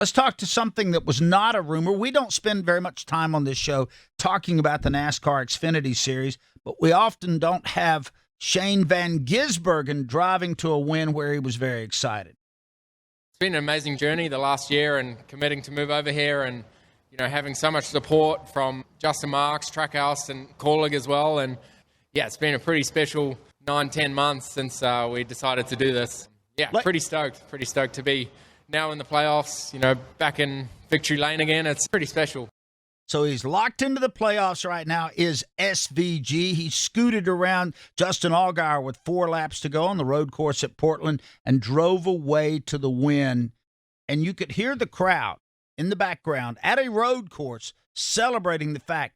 Let's talk to something that was not a rumor. We don't spend very much time on this show talking about the NASCAR Xfinity Series, but we often don't have Shane Van Gisbergen driving to a win where he was very excited. It's been an amazing journey the last year, and committing to move over here and having so much support from Justin Marks, Trackhouse, and Corlig as well. And yeah, it's been a pretty special 9-10 months since we decided to do this. Yeah, pretty stoked to be now in the playoffs, back in victory lane again. It's pretty special. So he's locked into the playoffs right now, is SVG. He scooted around Justin Allgaier with 4 laps to go on the road course at Portland and drove away to the win. And you could hear the crowd in the background at a road course celebrating the fact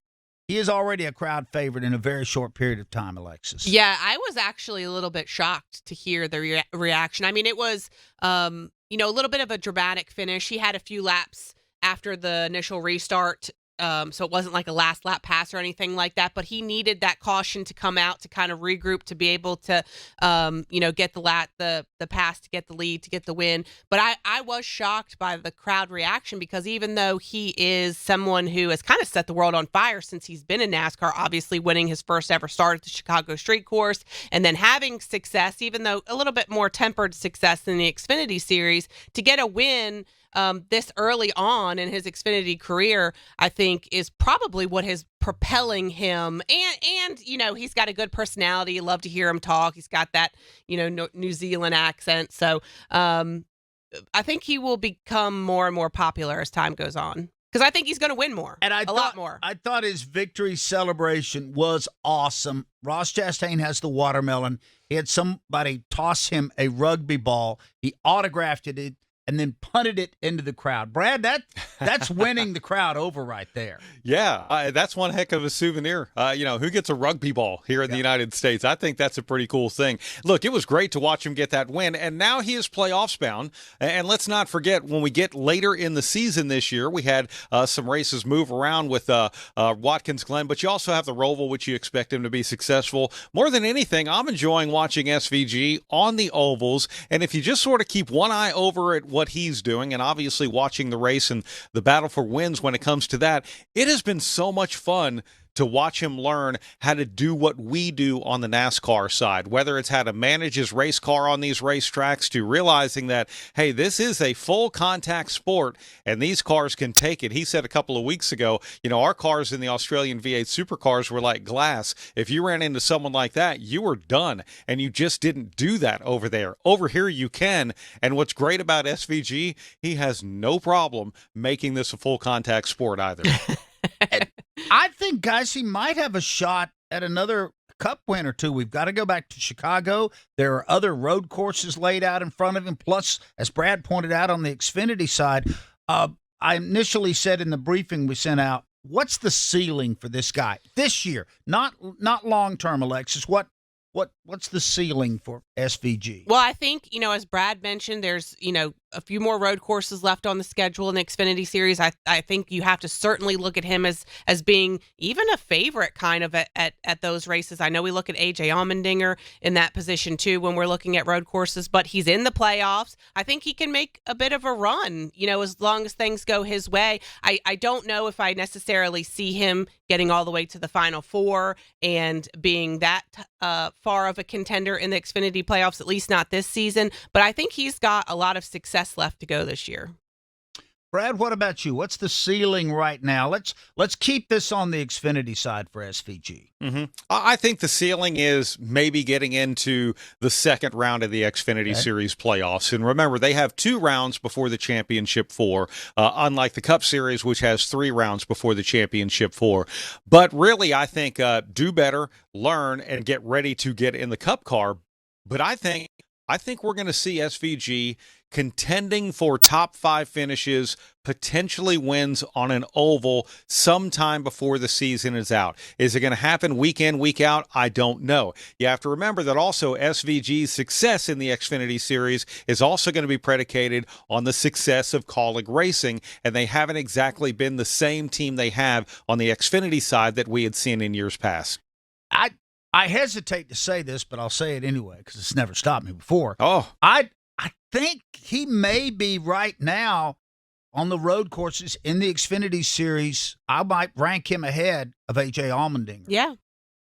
he is already a crowd favorite in a very short period of time, Alexis. Yeah, I was actually a little bit shocked to hear the reaction. I mean, it was, a little bit of a dramatic finish. He had a few laps after the initial restart, so it wasn't like a last lap pass or anything like that, but he needed that caution to come out to kind of regroup, to be able to, get the pass, to get the lead, to get the win. But I was shocked by the crowd reaction, because even though he is someone who has kind of set the world on fire since he's been in NASCAR, obviously winning his first ever start at the Chicago Street Course and then having success, even though a little bit more tempered success in the Xfinity Series, to get a win this early on in his Xfinity career, I think is probably what is propelling him. And he's got a good personality. You love to hear him talk. He's got that, New Zealand accent. So I think he will become more and more popular as time goes on, because I think he's going to win more, a lot more. I thought his victory celebration was awesome. Ross Chastain has the watermelon. He had somebody toss him a rugby ball. He autographed it and then punted it into the crowd. Brad, that's winning the crowd over right there. Yeah, that's one heck of a souvenir. Who gets a rugby ball here in the United States? I think that's a pretty cool thing. Look, it was great to watch him get that win, and now he is playoffs bound. And let's not forget, when we get later in the season this year, we had some races move around with Watkins Glen, but you also have the Roval, which you expect him to be successful. More than anything, I'm enjoying watching SVG on the ovals, and if you just sort of keep one eye over at what he's doing, and obviously watching the race and the battle for wins when it comes to that, it has been so much fun to watch him learn how to do what we do on the NASCAR side, whether it's how to manage his race car on these racetracks, to realizing that, hey, this is a full contact sport and these cars can take it. He said a couple of weeks ago, our cars in the Australian V8 Supercars were like glass. If you ran into someone like that, you were done, and you just didn't do that over there. Over here you can, and what's great about SVG, he has no problem making this a full contact sport either. I think, guys, he might have a shot at another Cup win or two. We've got to go back to Chicago. There are other road courses laid out in front of him. Plus, as Brad pointed out on the Xfinity side, I initially said in the briefing we sent out, what's the ceiling for this guy this year? Not long term, Alexis. What's the ceiling for SVG? Well, I think, as Brad mentioned, there's, a few more road courses left on the schedule in the Xfinity Series. I think you have to certainly look at him as being even a favorite kind of at those races. I know we look at AJ Allmendinger in that position too when we're looking at road courses, but he's in the playoffs. I think he can make a bit of a run, as long as things go his way. I don't know if I necessarily see him getting all the way to the Final Four and being that far of a contender in the Xfinity playoffs, at least not this season, but I think he's got a lot of success left to go this year. Brad, what about you? What's the ceiling right now? Let's keep this on the Xfinity side for SVG. Mm-hmm. I think the ceiling is maybe getting into the second round of the Xfinity Series playoffs. And remember, they have 2 rounds before the Championship 4, unlike the Cup Series, which has 3 rounds before the Championship 4. But really, I think do better, learn, and get ready to get in the Cup car. But I think we're going to see SVG contending for top 5 finishes, potentially wins on an oval sometime before the season is out. Is it going to happen week in, week out? I don't know. You have to remember that also SVG's success in the Xfinity Series is also going to be predicated on the success of Kaulig Racing, and they haven't exactly been the same team they have on the Xfinity side that we had seen in years past. I hesitate to say this, but I'll say it anyway because it's never stopped me before. Oh, I think he may be right now on the road courses in the Xfinity Series, I might rank him ahead of AJ Allmendinger. Yeah.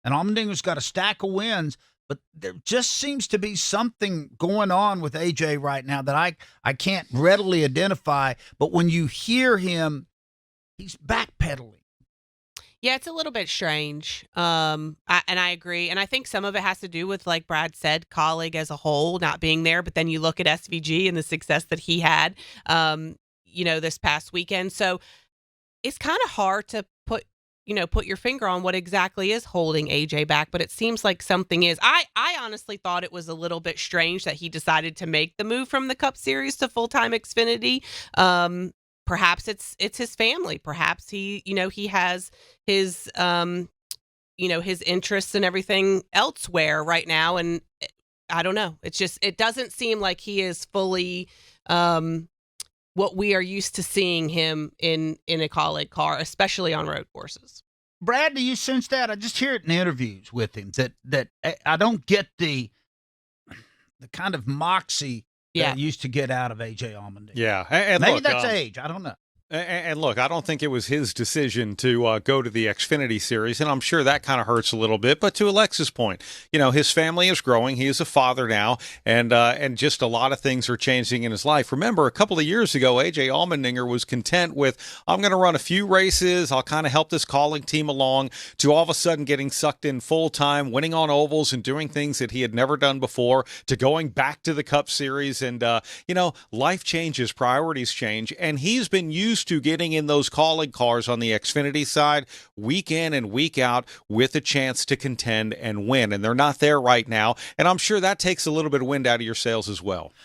And Allmendinger's got a stack of wins, but there just seems to be something going on with AJ right now that I can't readily identify. But when you hear him, he's backpedaling. Yeah, it's a little bit strange. And I agree. And I think some of it has to do with, like Brad said, colleague as a whole not being there. But then you look at SVG and the success that he had, this past weekend. So it's kind of hard to put your finger on what exactly is holding AJ back. But it seems like something is. I honestly thought it was a little bit strange that he decided to make the move from the Cup Series to full-time Xfinity. Perhaps it's his family. Perhaps he has his, his interests and everything elsewhere right now. And I don't know. It doesn't seem like he is fully what we are used to seeing him in a colleague car, especially on road courses. Brad, do you sense that? I just hear it in interviews with him that I don't get the kind of moxie that I used to get out of AJ Allmendinger. Yeah. And maybe look, that's age. I don't know. And look, I don't think it was his decision to go to the Xfinity Series, and I'm sure that kind of hurts a little bit. But to Alexa's point, his family is growing. He is a father now, and just a lot of things are changing in his life. Remember, a couple of years ago, AJ Allmendinger was content with, I'm going to run a few races. I'll kind of help this calling team along, to all of a sudden getting sucked in full-time, winning on ovals and doing things that he had never done before, to going back to the Cup Series. And, life changes, priorities change, and he's been used to getting in those calling cars on the Xfinity side week in and week out with a chance to contend and win. And they're not there right now. And I'm sure that takes a little bit of wind out of your sails as well.